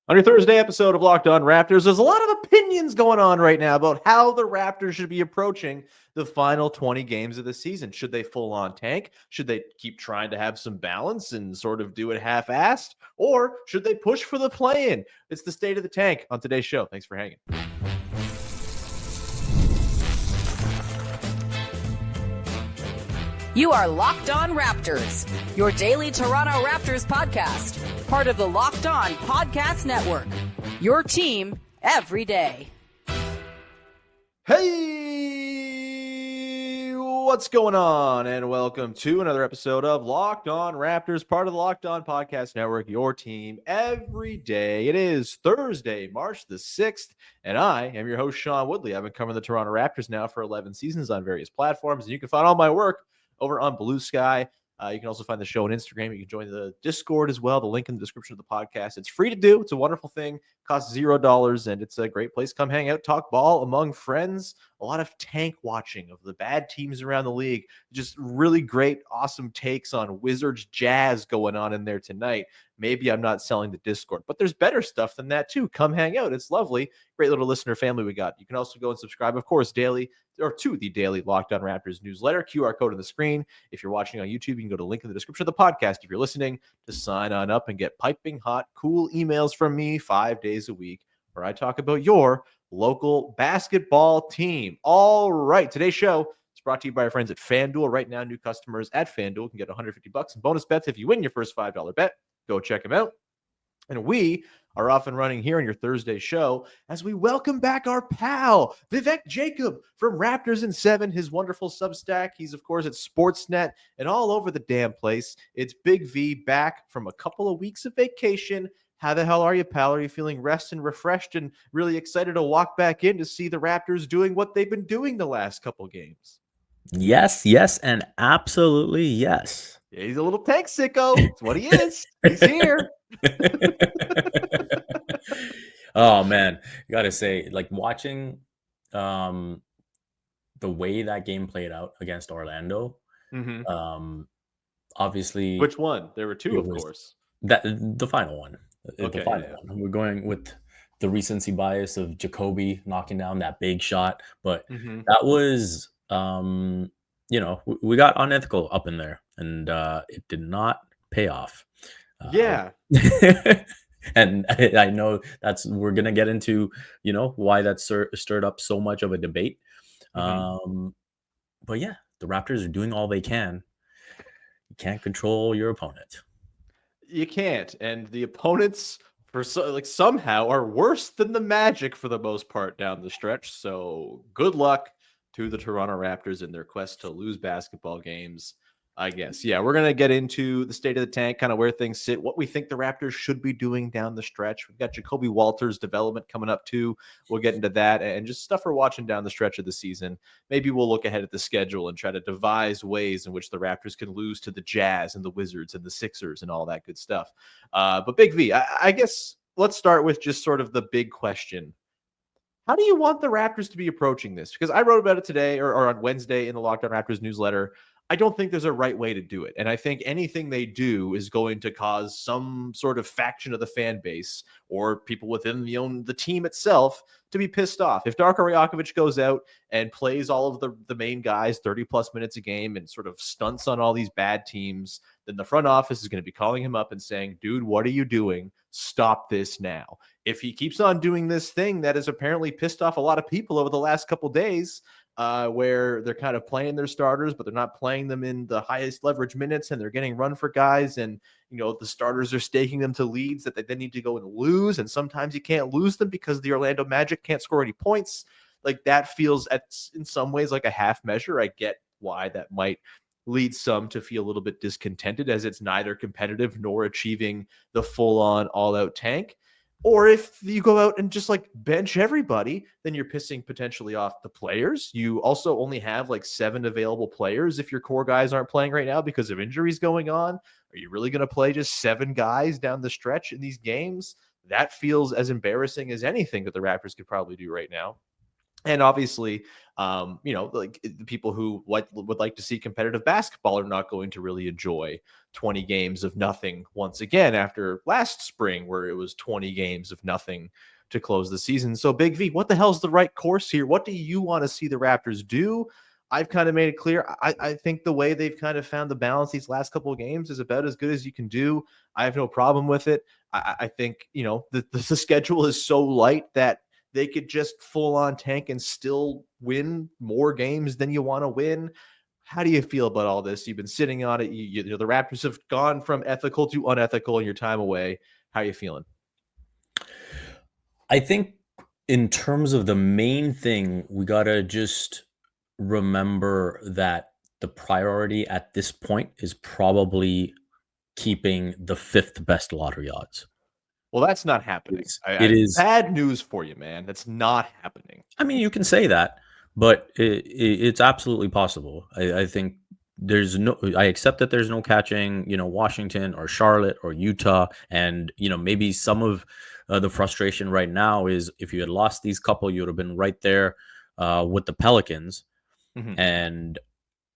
On your Thursday episode of Locked On Raptors, there's a lot of opinions going on right now about how the Raptors should be approaching the final 20 games of the season. Should they full on tank? Should they keep trying to have some balance and sort of do it half-assed? Or should they push for the play-in? It's the state of the tank on today's show. Thanks for hanging. You are Locked On Raptors, your daily Toronto Raptors podcast, part of the Locked On Podcast Network, your team every day. Hey, what's going on? And welcome to another episode of Locked On Raptors, part of the Locked On Podcast Network, your team every day. It is Thursday, March the 6th, and I am your host, Sean Woodley. I've been covering the Toronto Raptors now for 11 seasons on various platforms, and you can find all my work over on Blue Sky. You can also find the show on Instagram. You can join the Discord as well. The link in the description of the podcast. It's free to do. It's a wonderful thing. It costs $0, and it's a great place. Come hang out, talk ball among friends. A lot of tank watching of the bad teams around the league. Just really great, awesome takes on Wizards Jazz going on in there tonight. Maybe I'm not selling the Discord, but there's better stuff than that too. Come hang out. It's lovely. Great little listener family we got. You can also go and subscribe, of course, daily or to the daily Locked On Raptors newsletter. QR code on the screen. If you're watching on YouTube, you can go to the link in the description of the podcast. If you're listening, to sign on up and get piping hot, cool emails from me 5 days a week where I talk about your local basketball team. All right, today's show is brought to you by our friends at FanDuel. Right now, new customers at FanDuel can get $150 in bonus bets if you win your first $5 bet. Go check them out. And we are off and running here on your Thursday show as we welcome back our pal, Vivek Jacob from Raptors in 7, his wonderful Substack. He's, of course, at Sportsnet and all over the damn place. It's Big V back from a couple of weeks of vacation. How the hell are you, pal? Are you feeling rested and refreshed and really excited to walk back in to see the Raptors doing what they've been doing the last couple games? Yes, and absolutely yes. Yeah, he's a little tank sicko. That's what he is. He's here. Oh man, you gotta say, like watching the way that game played out against Orlando. Obviously, Which one? There were two, of course. The final one. Okay, the final one. We're going with the recency bias of Jacoby knocking down that big shot, but that was we got unethical up in there, and it did not pay off. Yeah. And I know we're gonna get into why that stirred up so much of a debate. But yeah, the Raptors are doing all they can. You can't control your opponent. You can't, and the opponents somehow are worse than the Magic for the most part down the stretch. So good luck to the Toronto Raptors in their quest to lose basketball games, I guess. Yeah, we're going to get into the state of the tank, kind of where things sit, what we think the Raptors should be doing down the stretch. We've got Jacoby Walters' development coming up too. We'll get into that and just stuff we're watching down the stretch of the season. Maybe we'll look ahead at the schedule and try to devise ways in which the Raptors can lose to the Jazz and the Wizards and the Sixers and all that good stuff. But Big V, I guess let's start with just sort of the big question. How do you want the Raptors to be approaching this? Because I wrote about it today or on Wednesday in the Locked On Raptors newsletter. I don't think there's a right way to do it. And I think anything they do is going to cause some sort of faction of the fan base or people within the team itself to be pissed off. If Darko Rajakovic goes out and plays all of the main guys 30-plus minutes a game and sort of stunts on all these bad teams, then the front office is going to be calling him up and saying, dude, what are you doing? Stop this now. If he keeps on doing this thing that has apparently pissed off a lot of people over the last couple days, where they're kind of playing their starters, but they're not playing them in the highest leverage minutes, and they're getting run for guys, and the starters are staking them to leads that they then need to go and lose, and sometimes you can't lose them because the Orlando Magic can't score any points. Like, that feels in some ways like a half measure. I get why that might lead some to feel a little bit discontented, as it's neither competitive nor achieving the full-on all-out tank. Or if you go out and just bench everybody, then you're pissing potentially off the players. You also only have 7 available players if your core guys aren't playing right now because of injuries going on. Are you really going to play just 7 guys down the stretch in these games? That feels as embarrassing as anything that the Raptors could probably do right now. And obviously, like the people who would like to see competitive basketball are not going to really enjoy 20 games of nothing once again after last spring, where it was 20 games of nothing to close the season. So, Big V, what the hell's the right course here? What do you want to see the Raptors do? I've kind of made it clear. I think the way they've kind of found the balance these last couple of games is about as good as you can do. I have no problem with it. I think, the schedule is so light that they could just full on tank and still win more games than you want to win. How do you feel about all this? You've been sitting on it. The Raptors have gone from ethical to unethical in your time away. How are you feeling? I think in terms of the main thing, we got to just remember that the priority at this point is probably keeping the 5th best lottery odds. Well, that's not happening. It is bad news for you, man. That's not happening. I mean, you can say that, but it's absolutely possible. I think I accept that there's no catching, Washington or Charlotte or Utah. And, maybe some of the frustration right now is if you had lost these couple, you would have been right there with the Pelicans. Mhm. And,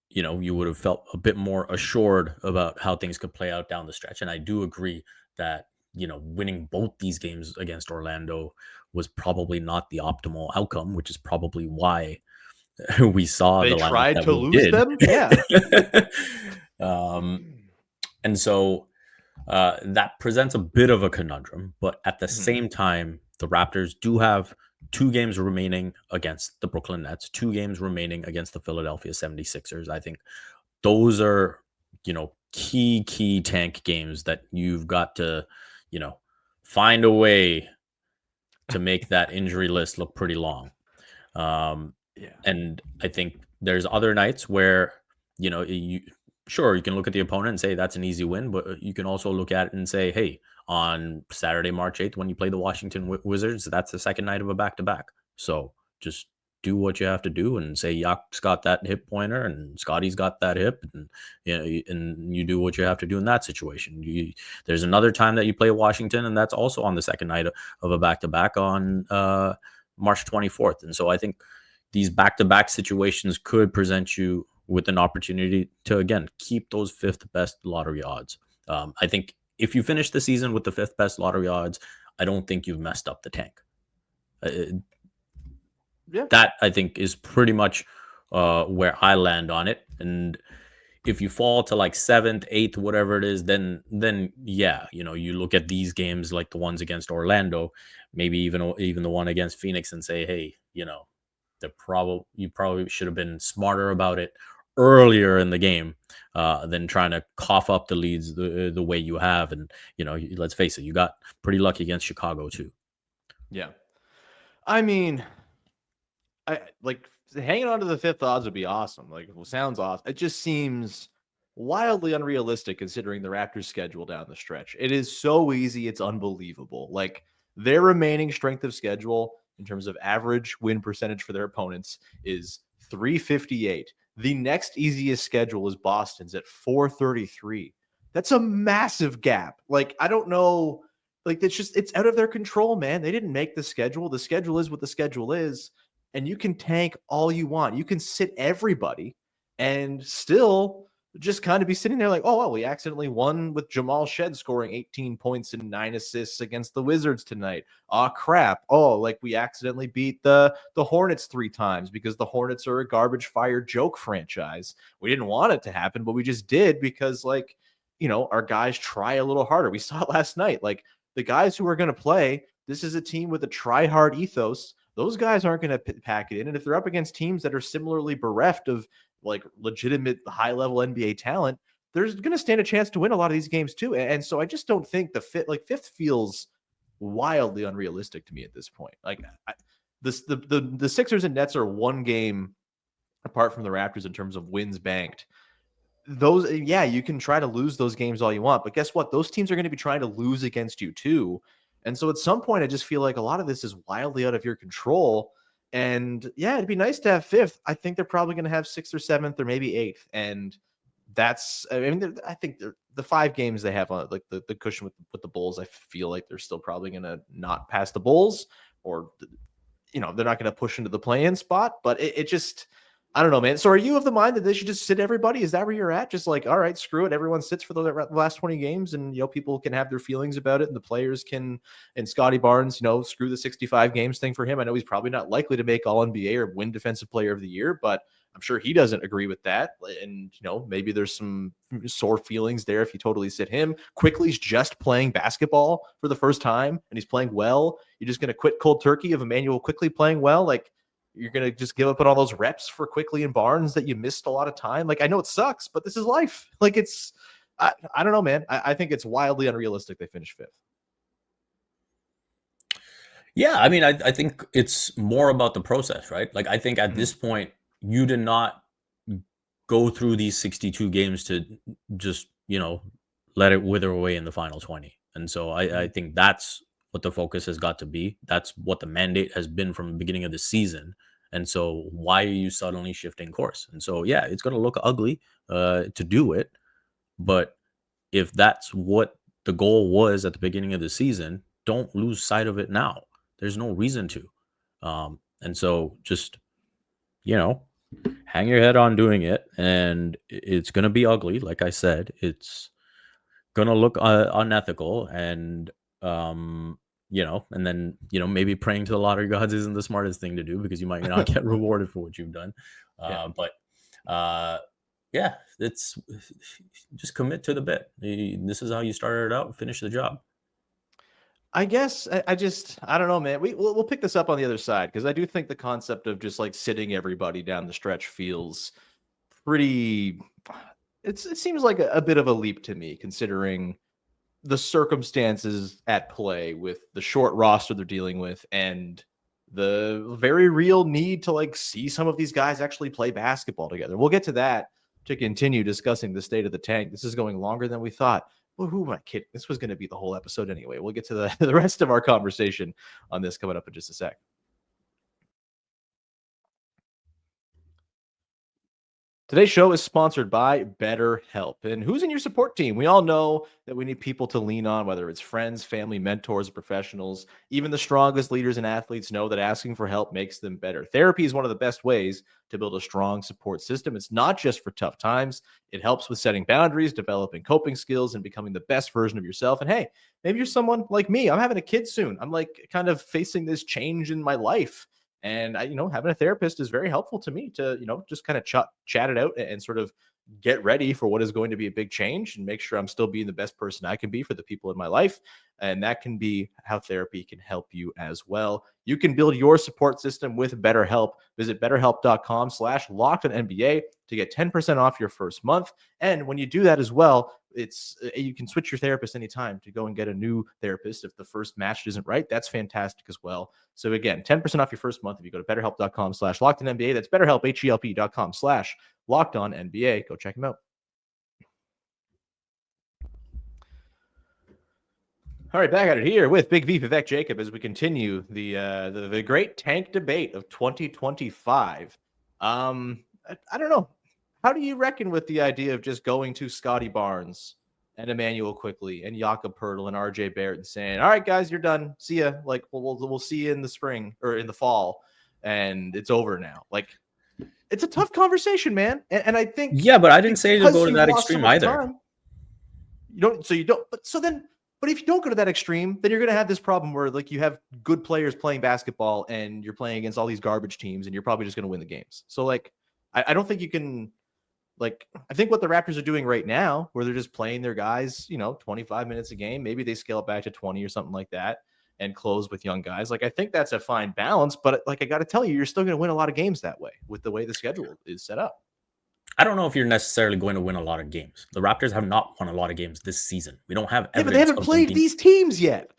you would have felt a bit more assured about how things could play out down the stretch. And I do agree that, winning both these games against Orlando was probably not the optimal outcome, which is probably why we saw They the lineup tried that to we lose did. them. Yeah. And so that presents a bit of a conundrum, but at the Mhm. same time, the Raptors do have 2 games remaining against the Brooklyn Nets, 2 games remaining against the Philadelphia 76ers. I think those are, key tank games that you've got to, find a way to make that injury list look pretty long. Yeah. And I think there's other nights where, sure, you can look at the opponent and say that's an easy win, but you can also look at it and say, hey, on Saturday, March 8th, when you play the Washington Wizards, that's the second night of a back-to-back. So just do what you have to do and say Yak's got that hip pointer and Scotty's got that hip, and and you do what you have to do in that situation. There's another time that you play Washington, and that's also on the second night of a back-to-back on March 24th. And so I think these back-to-back situations could present you with an opportunity to, again, keep those 5th best lottery odds. I think if you finish the season with the 5th best lottery odds, I don't think you've messed up the tank. Yeah. That, I think, is pretty much where I land on it. And if you fall to like 7th, 8th, whatever it is, then yeah, you look at these games like the ones against Orlando, maybe even the one against Phoenix, and say, hey, you probably should have been smarter about it earlier in the game than trying to cough up the leads the way you have. And let's face it, you got pretty lucky against Chicago too. Yeah. I mean, I like hanging on to the 5th odds would be awesome. Like, it sounds awesome. It just seems wildly unrealistic considering the Raptors' schedule down the stretch. It is so easy, it's unbelievable. Like, their remaining strength of schedule in terms of average win percentage for their opponents is 358. The next easiest schedule is Boston's at 433. That's a massive gap. Like, I don't know. Like, it's out of their control, man. They didn't make the schedule. The schedule is what the schedule is. And you can tank all you want. You can sit everybody and still just kind of be sitting there like, oh, well, we accidentally won with Jamal Shed scoring 18 points and 9 assists against the Wizards tonight. Oh, crap. Oh, like we accidentally beat the Hornets 3 times because the Hornets are a garbage fire joke franchise. We didn't want it to happen, but we just did because, like, our guys try a little harder. We saw it last night. Like, the guys who are going to play, this is a team with a try-hard ethos. Those guys aren't going to pack it in. And if they're up against teams that are similarly bereft of like legitimate high-level NBA talent, there's going to stand a chance to win a lot of these games too. And so I just don't think the 5th feels wildly unrealistic to me at this point. Like, the Sixers and Nets are 1 game apart from the Raptors in terms of wins banked. Those, yeah, you can try to lose those games all you want, but guess what? Those teams are going to be trying to lose against you too. And so at some point, I just feel like a lot of this is wildly out of your control. And yeah, it'd be nice to have 5th. I think they're probably going to have 6th or 7th or maybe 8th. And I think the 5 games they have on like the cushion with the Bulls, I feel like they're still probably going to not pass the Bulls, or they're not going to push into the play-in spot, but it just, I don't know, man. So are you of the mind that they should just sit everybody? Is that where you're at? Just like, all right, screw it. Everyone sits for the last 20 games and, people can have their feelings about it and the players can, and Scotty Barnes, screw the 65 games thing for him. I know he's probably not likely to make all NBA or win defensive player of the year, but I'm sure he doesn't agree with that. And, maybe there's some sore feelings there if you totally sit him. Quickly's just playing basketball for the first time and he's playing well. You're just going to quit cold turkey of Emmanuel Quickly playing well. Like, you're going to just give up on all those reps for Quickly and Barnes that you missed a lot of time. Like, I know it sucks, but this is life. Like, I don't know, man. I think it's wildly unrealistic they finish 5th. Yeah, I mean, I think it's more about the process, right? Like, I think at this point, you did not go through these 62 games to just, let it wither away in the final 20. And so I think that's what the focus has got to be. That's what the mandate has been from the beginning of the season. And so why are you suddenly shifting course? And so, yeah, it's going to look ugly to do it. But if that's what the goal was at the beginning of the season, don't lose sight of it now. There's no reason to. And so just, hang your head on doing it. And it's going to be ugly. Like I said, it's going to look unethical. And, and then, maybe praying to the lottery gods isn't the smartest thing to do because you might not get rewarded for what you've done. Yeah, it's just commit to the bit. This is how you started out, finish the job. I guess I don't know, man. We'll pick this up on the other side because I do think the concept of just like sitting everybody down the stretch feels pretty. It seems like a bit of a leap to me, considering the circumstances at play with the short roster they're dealing with and the very real need to like see some of these guys actually play basketball together. We'll get to that to continue discussing the state of the tank. This is going longer than we thought. Well, who am I kidding? This was going to be the whole episode anyway. We'll get to the rest of our conversation on this coming up in just a sec. Today's show is sponsored by BetterHelp. And who's in your support team? We all know that we need people to lean on, whether it's friends, family, mentors, professionals. Even the strongest leaders and athletes know that asking for help makes them better. Therapy is one of the best ways to build a strong support system. It's not just for tough times. It helps with setting boundaries, developing coping skills, and becoming the best version of yourself. And hey, maybe you're someone like me. I'm having a kid soon. I'm like kind of facing this change in my life. And having a therapist is very helpful to me to, just kind of chat it out and sort of get ready for what is going to be a big change and make sure I'm still being the best person I can be for the people in my life. And that can be how therapy can help you as well. You can build your support system with BetterHelp. Visit BetterHelp.com/LockedOnNBA to get 10% off your first month. And when you do that as well, you can switch your therapist anytime to go and get a new therapist. If the first match isn't right, that's fantastic as well. So again, 10% off your first month if you go to BetterHelp.com/LockedOnNBA. That's BetterHelp, HELP.com/LockedOnNBA. Go check them out. All right, back at it here with Big V, Vivek Jacob, as we continue the great tank debate of 2025. I don't know. How do you reckon with the idea of just going to Scotty Barnes and Emmanuel Quickly and Jakob Poeltl and RJ Barrett and saying, "All right, guys, you're done. See ya. Like we'll see you in the spring or in the fall, and it's over now." Like, it's a tough conversation, man. And I think but I didn't say to go to that extreme either. But if you don't go to that extreme, then you're going to have this problem where like you have good players playing basketball and you're playing against all these garbage teams and you're probably just going to win the games. So like, I don't think you can, like, I think what the Raptors are doing right now, where they're just playing their guys, 25 minutes a game, maybe they scale it back to 20 or something like that and close with young guys. Like, I think that's a fine balance, but like, I got to tell you, you're still going to win a lot of games that way with the way the schedule is set up. I don't know if you're necessarily going to win a lot of games. The Raptors have not won a lot of games this season. We don't have evidence. But they haven't played these teams yet.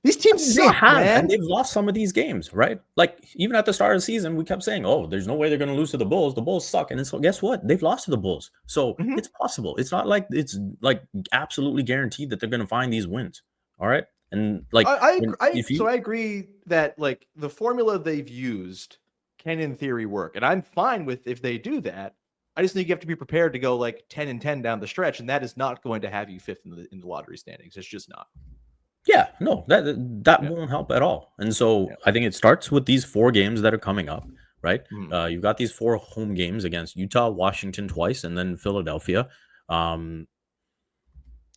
These teams suck, man. And they've lost some of these games, right? Like, even at the start of the season, we kept saying, "Oh, there's no way they're going to lose to the Bulls. The Bulls suck." And so, guess what? They've lost to the Bulls. So it's possible. It's not like it's like absolutely guaranteed that they're going to find these wins. All right, and like I agree that like the formula they've used can in theory work. And I'm fine with if they do that. I just think you have to be prepared to go like 10-10 down the stretch. And that is not going to have you fifth in the lottery standings. It's just not. Yeah, no, that won't help at all. And so I think it starts with these 4 games that are coming up, right? You've got these 4 home games against Utah, Washington twice, and then Philadelphia. Um,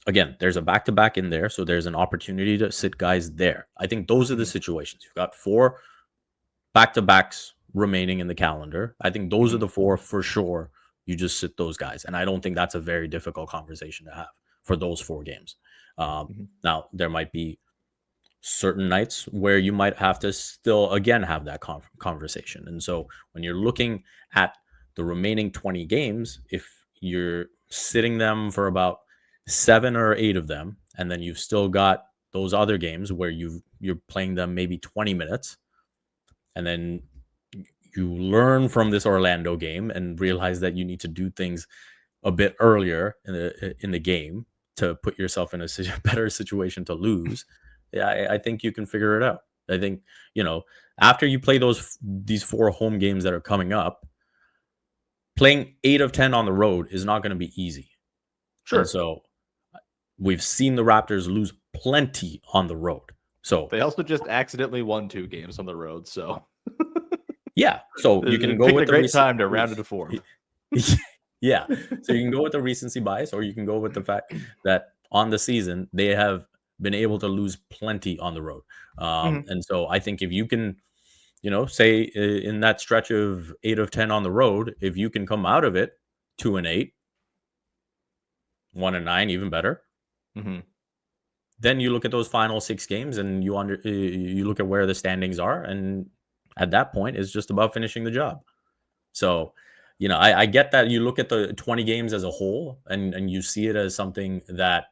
Again, there's a back-to-back in there, so there's an opportunity to sit guys there. I think those are the situations. You've got 4 back-to-backs remaining in the calendar. I think those are the 4 for sure. You just sit those guys, and I don't think that's a very difficult conversation to have for those 4 games. Now, there might be certain nights where you might have to still again have that conversation. And so when you're looking at the remaining 20 games, if you're sitting them for about 7 or 8 of them, and then you've still got those other games where you're playing them maybe 20 minutes, and then you learn from this Orlando game and realize that you need to do things a bit earlier in the game to put yourself in a better situation to lose. Yeah, I think you can figure it out. I think, after you play these 4 home games that are coming up, playing 8 of 10 on the road is not going to be easy. Sure. And so we've seen the Raptors lose plenty on the road. So they also just accidentally won 2 games on the road. So yeah, so you can go with a great time to round it to form. Yeah, so you can go with the recency bias, or you can go with the fact that on the season they have been able to lose plenty on the road. And so I think if you can, say in that stretch of 8 of 10 on the road, if you can come out of it 2-8, 1-9, even better. Then you look at those final 6 games and you look at where the standings are, and at that point it's just about finishing the job. So, I get that you look at the 20 games as a whole and you see it as something that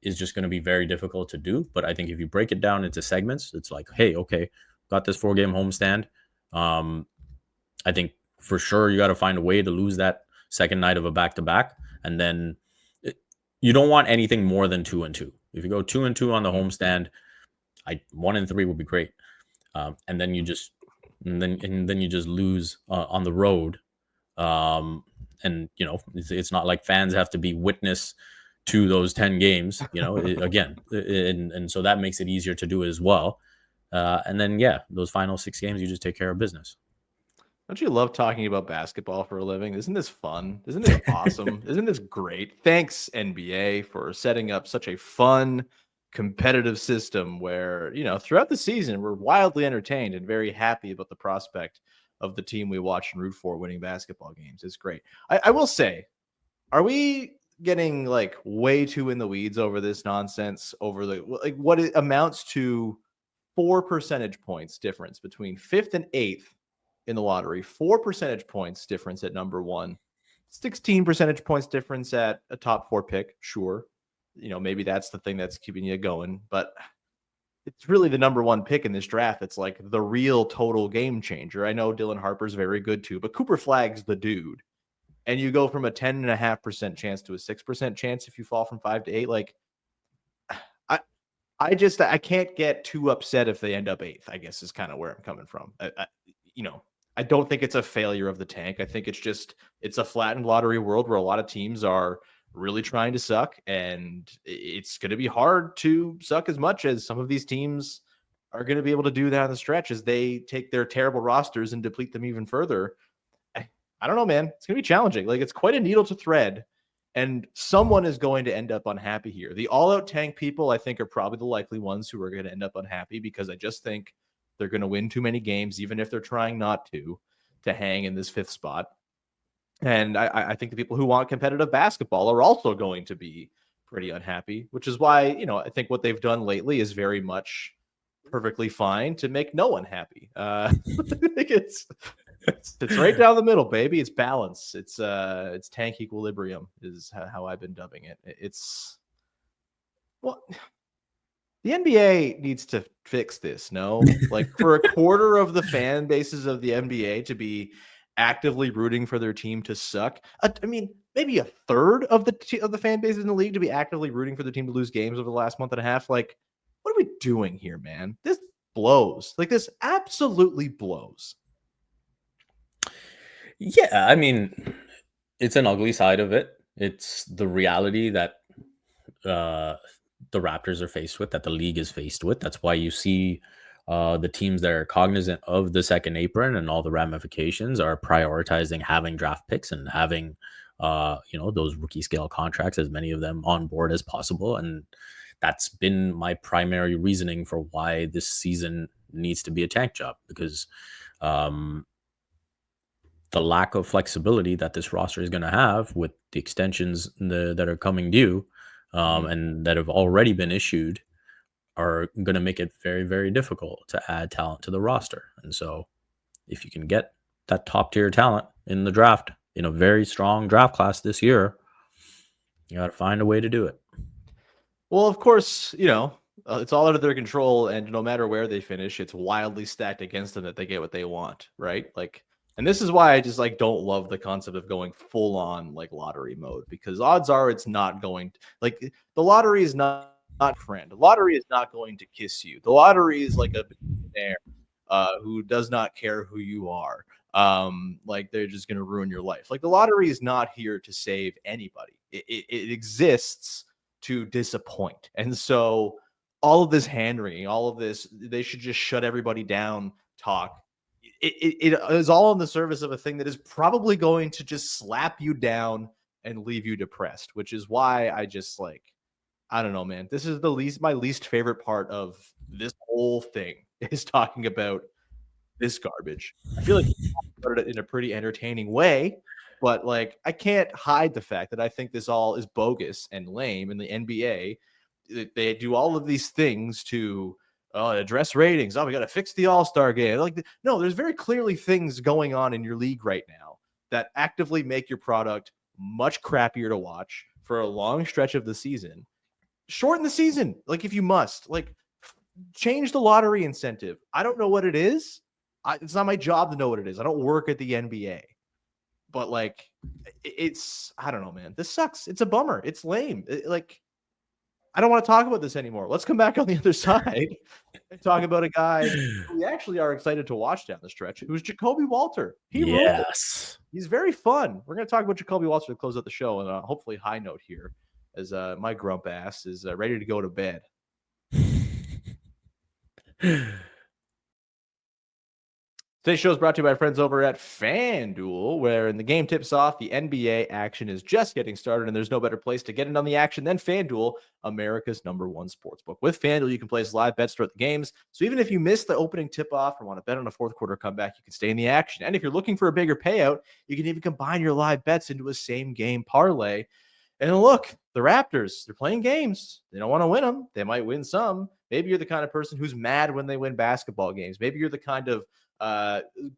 is just going to be very difficult to do. But I think if you break it down into segments, it's like, hey, okay, got this 4-game homestand. I think for sure you got to find a way to lose that second night of a back-to-back. And then you don't want anything more than 2-2. If you go 2-2 on the homestand, 1-3 would be great. And then you just lose on the road. And it's not like fans have to be witness to those 10 games, again, and so that makes it easier to do as well. And then those final 6 games, you just take care of business. Don't you love talking about basketball for a living? Isn't this fun? Isn't this awesome? Isn't this great? Thanks, NBA, for setting up such a fun, competitive system where, throughout the season, we're wildly entertained and very happy about the prospect of the team we watch and root for winning basketball games. It's great. I will say, are we getting like way too in the weeds over this nonsense, over what it amounts to 4 percentage points difference between 5th and 8th in the lottery, 4 percentage points difference at number 1, 16 percentage points difference at a top 4 pick. Sure. Maybe that's the thing that's keeping you going, but it's really the number 1 pick in this draft. It's like the real total game changer. I know Dylan Harper's very good too, but Cooper Flagg's the dude. And you go from a 10.5% chance to a 6% chance if you fall from 5 to 8. Like, I can't get too upset if they end up 8th, I guess is kind of where I'm coming from. I don't think it's a failure of the tank. I think it's a flattened lottery world where a lot of teams are really trying to suck, and it's going to be hard to suck as much as some of these teams are going to be able to do that on the stretch as they take their terrible rosters and deplete them even further. I don't know, man. It's going to be challenging. Like, it's quite a needle to thread, and someone is going to end up unhappy here. The all-out tank people, I think, are probably the likely ones who are going to end up unhappy, because I just think they're going to win too many games, even if they're trying not to hang in this 5th spot. And I think the people who want competitive basketball are also going to be pretty unhappy, which is why, I think what they've done lately is very much perfectly fine to make no one happy. I think it's right down the middle, baby. It's balance. It's tank equilibrium is how I've been dubbing it. The NBA needs to fix this. No, like, for a quarter of the fan bases of the NBA to be actively rooting for their team to suck. I mean, maybe a third of the fan bases in the league to be actively rooting for their team to lose games over the last month and a half. Like, what are we doing here, man? This blows. Like, this absolutely blows. Yeah, I mean, it's an ugly side of it. It's the reality that the Raptors are faced with, that the league is faced with. That's why you see the teams that are cognizant of the second apron and all the ramifications are prioritizing having draft picks and having those rookie scale contracts, as many of them on board as possible. And that's been my primary reasoning for why this season needs to be a tank job, because the lack of flexibility that this roster is going to have with the extensions that are coming due and that have already been issued are going to make it very, very difficult to add talent to the roster. And so if you can get that top tier talent in the draft, in a very strong draft class this year, you got to find a way to do it. Well, of course, it's all out of their control, and no matter where they finish, it's wildly stacked against them that they get what they want, right? Like, and this is why I just don't love the concept of going full on lottery mode, because odds are it's not going the lottery is not friend. The lottery is not going to kiss you. The lottery is like a billionaire who does not care who you are. They're just going to ruin your life. The lottery is not here to save anybody. It exists to disappoint. And so all of this hand wringing, all of this, they should just shut everybody down talk. It is all in the service of a thing that is probably going to just slap you down and leave you depressed, which is why I just I don't know, man. This is my least favorite part of this whole thing is talking about this garbage. I feel like we talked about it in a pretty entertaining way, but I can't hide the fact that I think this all is bogus and lame in the NBA. They do all of these things to address ratings. Oh, we got to fix the All-Star game. No, there's very clearly things going on in your league right now that actively make your product much crappier to watch for a long stretch of the season. Shorten the season, if you must. Change the lottery incentive. I don't know what it is. It's not my job to know what it is. I don't work at the NBA. But it's, I don't know, man. This sucks. It's a bummer. It's lame. I don't want to talk about this anymore. Let's come back on the other side and talk about a guy who we actually are excited to watch down the stretch, who's Jacoby Walter. Yes. He's very fun. We're going to talk about Jacoby Walter to close out the show, and hopefully high note here, as my grump ass is ready to go to bed. Today's show is brought to you by our friends over at FanDuel, where in the game tips off, the NBA action is just getting started, and there's no better place to get in on the action than FanDuel, America's #1 sportsbook. With FanDuel, you can place live bets throughout the games, so even if you miss the opening tip-off or want to bet on a fourth quarter comeback, you can stay in the action. And if you're looking for a bigger payout, you can even combine your live bets into a same-game parlay. And look, the Raptors, they're playing games. They don't want to win them. They might win some. Maybe you're the kind of person who's mad when they win basketball games. Maybe you're the kind of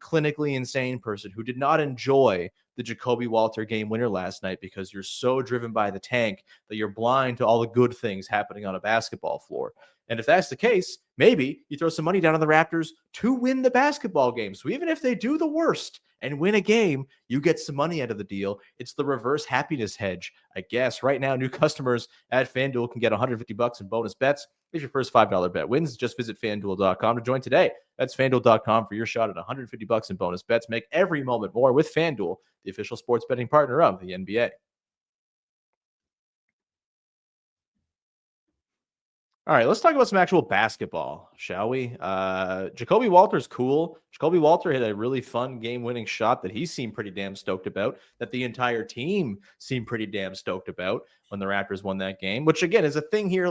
clinically insane person who did not enjoy the Jacoby Walter game winner last night because you're so driven by the tank that you're blind to all the good things happening on a basketball floor. And if that's the case, maybe you throw some money down on the Raptors to win the basketball game. So even if they do the worst and win a game, you get some money out of the deal. It's the reverse happiness hedge, I guess. Right now, new customers at FanDuel can get $150 in bonus bets if your first $5 bet wins. Just visit FanDuel.com to join today. That's FanDuel.com for your shot at $150 in bonus bets. Make every moment more with FanDuel, the official sports betting partner of the NBA. All right, let's talk about some actual basketball, shall we? Jacoby Walter's cool. Jacoby Walter had a really fun game-winning shot that he seemed pretty damn stoked about, that the entire team seemed pretty damn stoked about when the Raptors won that game, which, again, is a thing here.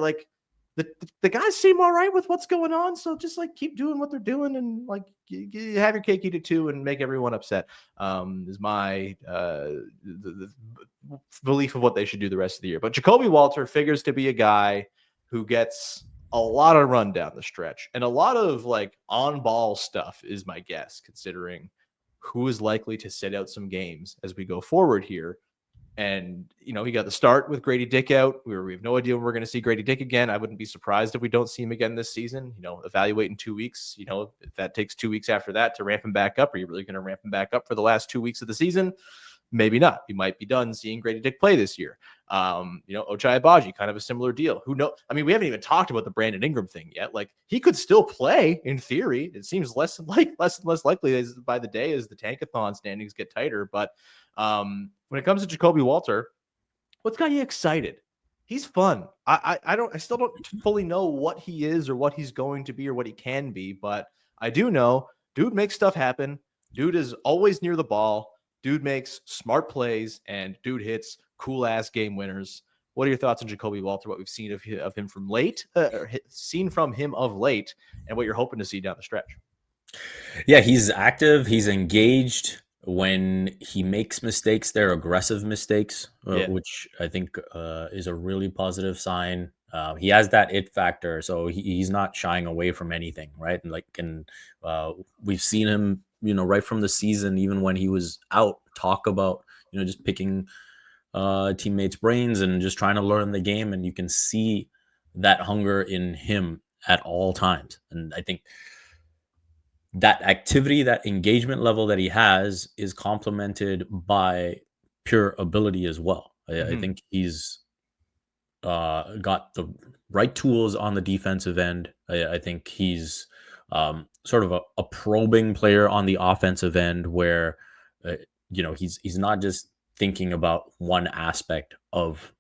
The guys seem all right with what's going on, so just keep doing what they're doing and you have your cake, eat it too, and make everyone upset. Is my the belief of what they should do the rest of the year. But Jacoby Walter figures to be a guy who gets a lot of run down the stretch and a lot of on-ball stuff is my guess, considering who is likely to sit out some games as we go forward here. And, he got the start with Grady Dick out. We have no idea when we're going to see Grady Dick again. I wouldn't be surprised if we don't see him again this season. Evaluate in 2 weeks. If that takes 2 weeks after that to ramp him back up, are you really going to ramp him back up for the last 2 weeks of the season? Maybe not. We might be done seeing Grady Dick play this year. Ochai Agbaji, kind of a similar deal. Who knows? I mean, we haven't even talked about the Brandon Ingram thing yet. He could still play in theory. It seems less and less likely as by the day as the tankathon standings get tighter. But when it comes to Jacoby Walter, what's got you excited? he's fun. I still don't fully know what he is or what he's going to be or what he can be, but I do know dude makes stuff happen. Dude is always near the ball. Dude makes smart plays and dude hits cool ass game winners. What are your thoughts on Jacoby Walter? What we've seen of him from late, seen from him of late, and what you're hoping to see down the stretch? Yeah, he's active. He's engaged. When he makes mistakes, they're aggressive mistakes, Yeah. which I think is a really positive sign. He has that it factor, so he's not shying away from anything, right? And we've seen him, right from the season, even when he was out, talk about just picking teammates' brains and just trying to learn the game, and you can see that hunger in him at all times. And I think that activity, that engagement level that he has is complemented by pure ability as well. I think he's got the right tools on the defensive end. I think he's sort of a probing player on the offensive end where, he's not just thinking about one aspect of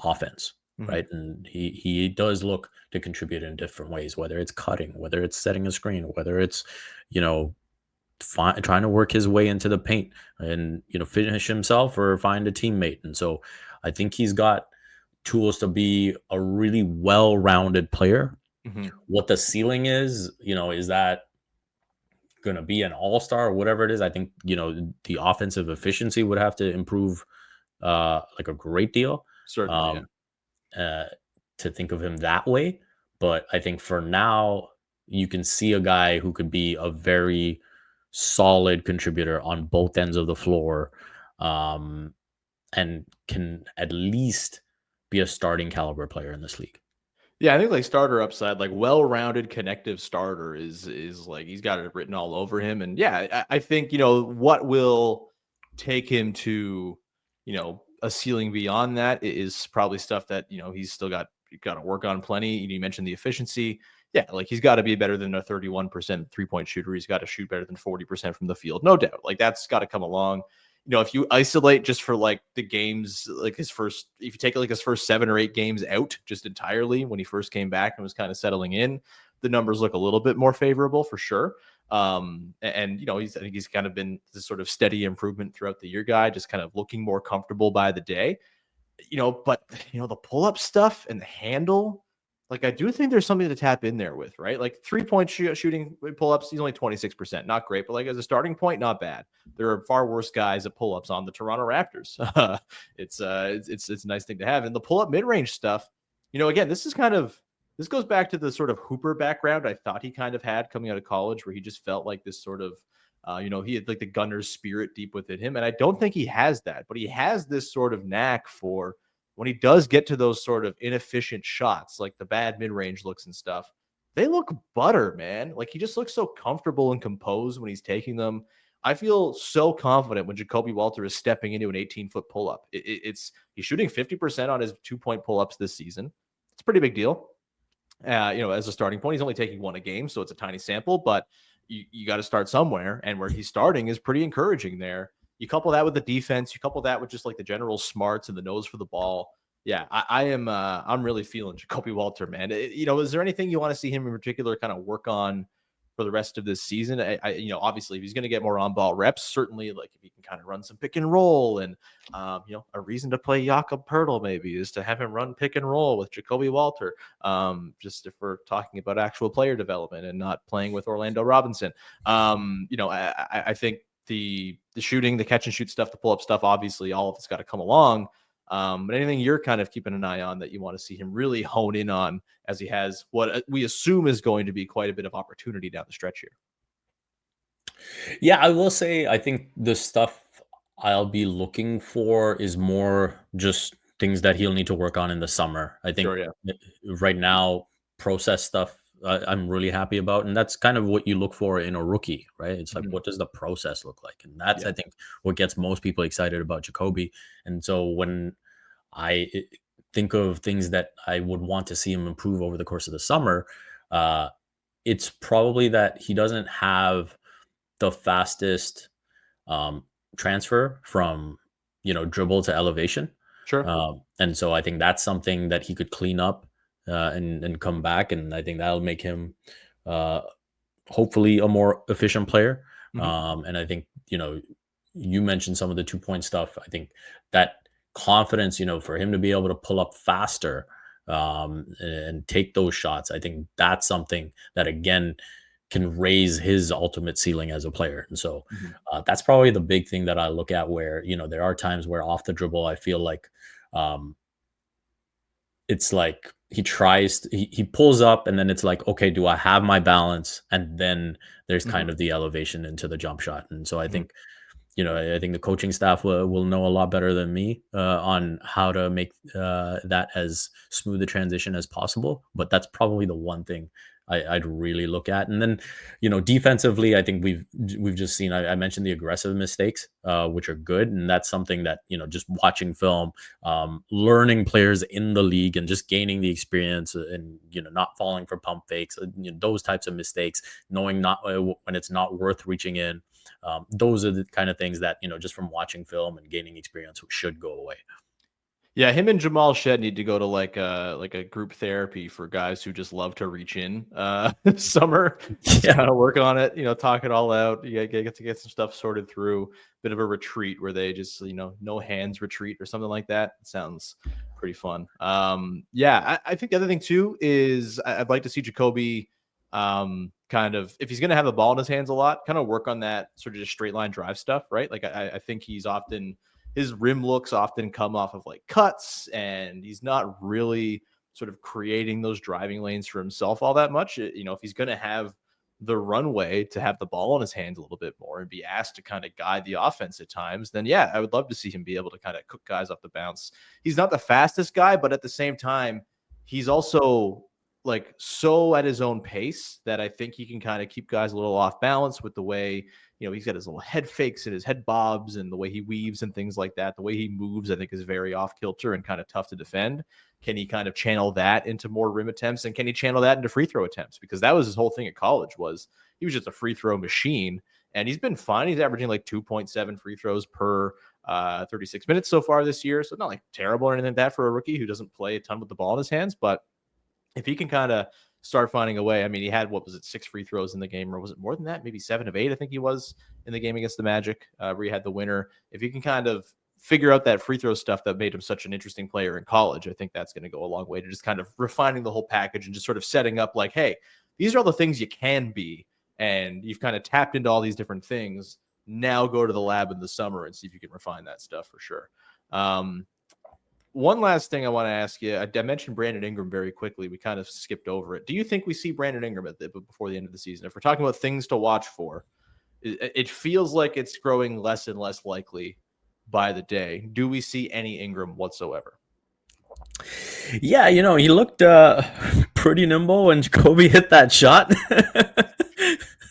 offense, Mhm. right? And he does look to contribute in different ways, whether it's cutting, whether it's setting a screen, whether it's you know trying to work his way into the paint and finish himself or find a teammate. And so I think he's got tools to be a really well-rounded player. Mhm. What the ceiling is that going to be an all-star or whatever it is? I think the offensive efficiency would have to improve like a great deal. Certainly, yeah. um, uh, to think of him that way. But I think for now, you can see a guy who could be a very solid contributor on both ends of the floor, um, and can at least be a starting caliber player in this league. Yeah, I think like starter upside, like well-rounded connective starter is like he's got it written all over him. And yeah, I think what will take him to a ceiling beyond that is probably stuff that he's still got to work on plenty. You mentioned the efficiency. Yeah, like he's got to be better than a 31% three-point shooter. He's got to shoot better than 40% from the field, no doubt. Like that's got to come along. If you isolate just for like the games, like if you take like his first 7 or 8 games out just entirely when he first came back and was kind of settling in, the numbers look a little bit more favorable for sure. And I think he's kind of been this sort of steady improvement throughout the year guy, just kind of looking more comfortable by the day. But the pull-up stuff and the handle, like I do think there's something to tap in there with, right? Like 3-point shooting pull-ups, he's only 26%, not great, but like as a starting point, not bad. There are far worse guys at pull-ups on the Toronto Raptors. It's a nice thing to have. And the pull-up mid-range stuff, again, this goes back to the sort of Hooper background I thought he kind of had coming out of college, where he just felt like this sort of he had like the gunner's spirit deep within him. And I don't think he has that, but he has this sort of knack for when he does get to those sort of inefficient shots, like the bad mid-range looks and stuff, they look butter, man. Like he just looks so comfortable and composed when he's taking them. I feel so confident when Jacoby Walter is stepping into an 18-foot pull-up. He's shooting 50% on his 2-point pull-ups this season. It's a pretty big deal. As a starting point, he's only taking one a game, so it's a tiny sample, but you got to start somewhere. And where he's starting is pretty encouraging there. You couple that with the defense, you couple that with just like the general smarts and the nose for the ball. Yeah, I'm really feeling Jacoby Walter, man. Is there anything you want to see him in particular kind of work on for the rest of this season? Obviously, if he's going to get more on ball reps, certainly like if he can kind of run some pick and roll and, a reason to play Jakob Pertl maybe is to have him run pick and roll with Jacoby Walter. Just if we're talking about actual player development and not playing with Orlando Robinson. I think the shooting, the catch and shoot stuff, the pull up stuff, obviously all of it's got to come along. But anything you're kind of keeping an eye on that you want to see him really hone in on as he has what we assume is going to be quite a bit of opportunity down the stretch here? Yeah, I will say I think the stuff I'll be looking for is more just things that he'll need to work on in the summer. I think Sure, yeah. right now, process stuff I'm really happy about, and that's kind of what you look for in a rookie, right? It's like, Mhm. what does the process look like? And that's, Yeah. I think, what gets most people excited about Jacoby. And so when I think of things that I would want to see him improve over the course of the summer, uh, it's probably that he doesn't have the fastest um, transfer from dribble to elevation. Sure. And so I think that's something that he could clean up and come back, and I think that'll make him uh, hopefully a more efficient player. Mhm. And I think, you mentioned some of the 2 point stuff. I think that confidence, for him to be able to pull up faster and take those shots, I think that's something that, again, can raise his ultimate ceiling as a player. And so Mhm. that's probably the big thing that I look at where, there are times where off the dribble, I feel like um, it's like he pulls up and then it's like, okay, do I have my balance? And then there's Mhm. kind of the elevation into the jump shot. And so I Mhm. think, I think the coaching staff will know a lot better than me on how to make that as smooth a transition as possible. But that's probably the one thing I'd really look at. And then, defensively, I think we've just seen. I mentioned the aggressive mistakes, which are good, and that's something that, just watching film, learning players in the league, and just gaining the experience, and not falling for pump fakes, those types of mistakes, knowing not when it's not worth reaching in. Those are the kind of things that, just from watching film and gaining experience should go away. Yeah, him and Jamal Shed need to go to like a group therapy for guys who just love to reach in summer. Just Yeah. kind of work on it, talk it all out. You get to get some stuff sorted through. Bit of a retreat where they just, no hands retreat or something like that. It sounds pretty fun. Yeah, I think the other thing too is I'd like to see Jacoby kind of, if he's gonna have the ball in his hands a lot, kind of work on that sort of just straight line drive stuff, right? Like I think he's often, his rim looks often come off of like cuts, and he's not really sort of creating those driving lanes for himself all that much. If he's going to have the runway to have the ball in his hands a little bit more and be asked to kind of guide the offense at times, then yeah, I would love to see him be able to kind of cook guys off the bounce. He's not the fastest guy, but at the same time, he's also like so at his own pace that I think he can kind of keep guys a little off balance with the way, he's got his little head fakes and his head bobs and the way he weaves and things like that. The way he moves, I think, is very off kilter and kind of tough to defend. Can he kind of channel that into more rim attempts, and can he channel that into free throw attempts? Because that was his whole thing at college, was he was just a free throw machine, and he's been fine. He's averaging like 2.7 free throws per 36 minutes so far this year. So not like terrible or anything like that for a rookie who doesn't play a ton with the ball in his hands, but if he can kind of start finding a way. I mean, he had, what was it, 6 free throws in the game, or was it more than that? Maybe 7 of 8, I think he was in the game against the Magic, where he had the winner. If he can kind of figure out that free throw stuff that made him such an interesting player in college, I think that's going to go a long way to just kind of refining the whole package and just sort of setting up like, hey, these are all the things you can be, and you've kind of tapped into all these different things. Now go to the lab in the summer and see if you can refine that stuff for sure. One last thing I want to ask you. I mentioned Brandon Ingram very quickly. We kind of skipped over it. Do you think we see Brandon Ingram before the end of the season? If we're talking about things to watch for, it feels like it's growing less and less likely by the day. Do we see any Ingram whatsoever? Yeah, he looked pretty nimble when Jacoby hit that shot.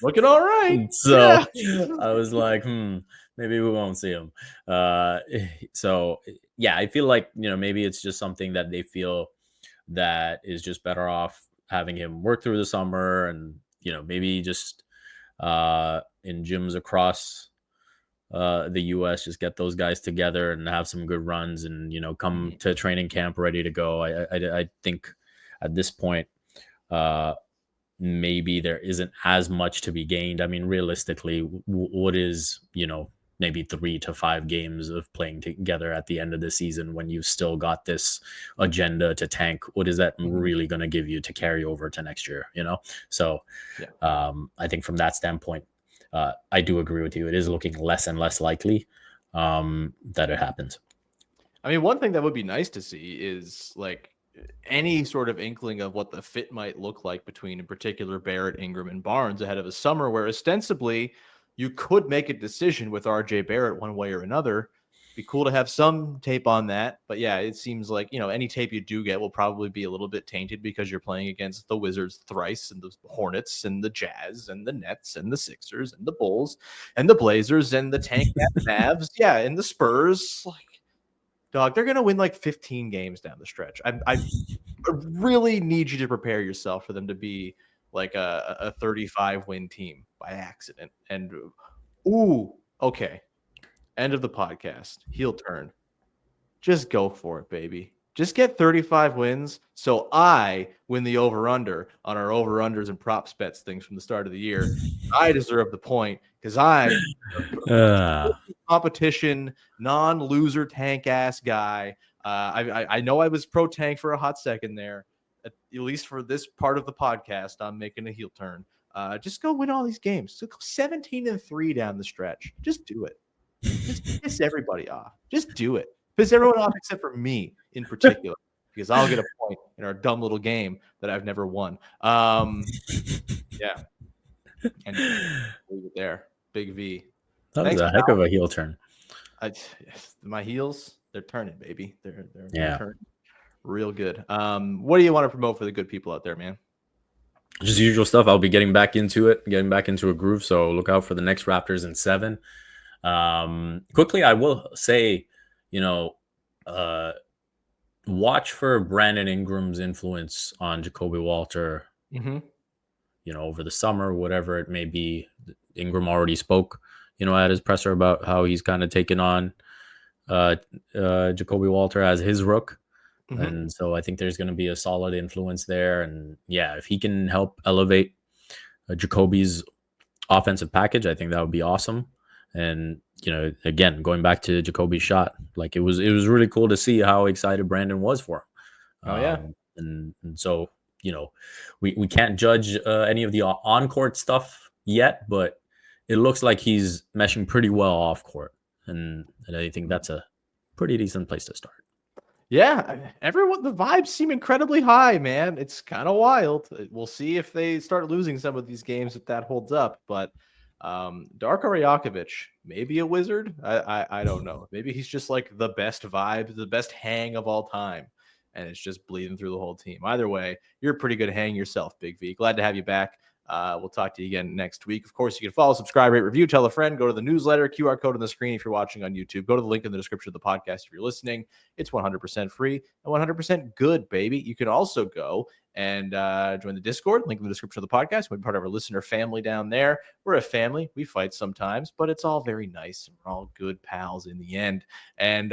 Looking all right. So Yeah. I was like, maybe we won't see him. So yeah, I feel like, maybe it's just something that they feel that is just better off having him work through the summer, and, maybe just in gyms across the US, just get those guys together and have some good runs, and, come to training camp ready to go. I think at this point, maybe there isn't as much to be gained. I mean, realistically, what is, maybe 3 to 5 games of playing together at the end of the season when you've still got this agenda to tank? What is that really going to give you to carry over to next year? So Yeah. I think from that standpoint, I do agree with you. It is looking less and less likely that it happens. I mean, one thing that would be nice to see is like any sort of inkling of what the fit might look like between, in particular, Barrett, Ingram, and Barnes ahead of a summer where ostensibly you could make a decision with RJ Barrett one way or another. Be cool to have some tape on that. But yeah, it seems like, any tape you do get will probably be a little bit tainted because you're playing against the Wizards thrice, and the Hornets and the Jazz and the Nets and the Sixers and the Bulls and the Blazers and the Tank Mavs. Yeah, and the Spurs. Like, dog, they're gonna win like 15 games down the stretch. I really need you to prepare yourself for them to be like a 35 win team by accident. And okay, end of the podcast. Heel turn. just go for it, baby. Just get 35 wins so I win the over-under on our over-unders and props bets things from the start of the year. I deserve the point because I competition, non-loser tank-ass guy. I know I was pro tank for a hot second there. At least for this part of the podcast, I'm making a heel turn. Just go win all these games. So go 17-3 down the stretch. Just do it. Just piss everybody off. Just do it. Piss everyone off except for me in particular, because I'll get a point in our dumb little game that I've never won. Yeah. And leave it there. Big V. That was a heck of a heel turn. My heels, they're turning, baby. They're turning real good. What do you want to promote for the good people out there, man? Just usual stuff. I'll be getting back into a groove. So look out for the next Raptors in 7. Quickly, I will say, watch for Brandon Ingram's influence on Jacoby Walter, over the summer, whatever it may be. Ingram already spoke, at his presser about how he's kind of taken on Jacoby Walter as his rook. And so I think there's going to be a solid influence there. And yeah, if he can help elevate Jacoby's offensive package, I think that would be awesome. And, again, going back to Jacoby's shot, like it was really cool to see how excited Brandon was for him. Oh, yeah. And so, we can't judge any of the on-court stuff yet, but it looks like he's meshing pretty well off-court. And I think that's a pretty decent place to start. Yeah, the vibes seem incredibly high, man. It's kind of wild. We'll see if they start losing some of these games if that holds up. But Darko Rajakovic, maybe a wizard. I don't know. Maybe he's just like the best vibe, the best hang of all time, and it's just bleeding through the whole team. Either way, you're a pretty good hang yourself, Big V. Glad to have you back. We'll talk to you again next week. Of course, you can follow, subscribe, rate, review, tell a friend, go to the newsletter, QR code on the screen if you're watching on YouTube. Go to the link in the description of the podcast if you're listening. It's 100% free and 100% good, baby. You can also go and join the Discord, link in the description of the podcast. We're part of our listener family down there. We're a family. We fight sometimes, but it's all very nice. And we're all good pals in the end. And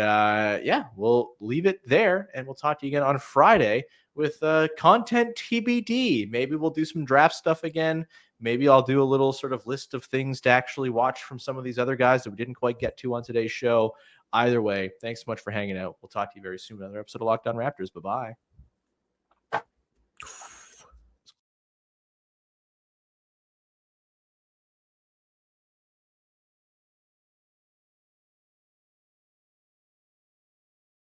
we'll leave it there, and we'll talk to you again on Friday with content TBD. Maybe we'll do some draft stuff again. Maybe I'll do a little sort of list of things to actually watch from some of these other guys that we didn't quite get to on today's show. Either way, thanks so much for hanging out. We'll talk to you very soon. Another episode of Locked On Raptors. Bye-bye.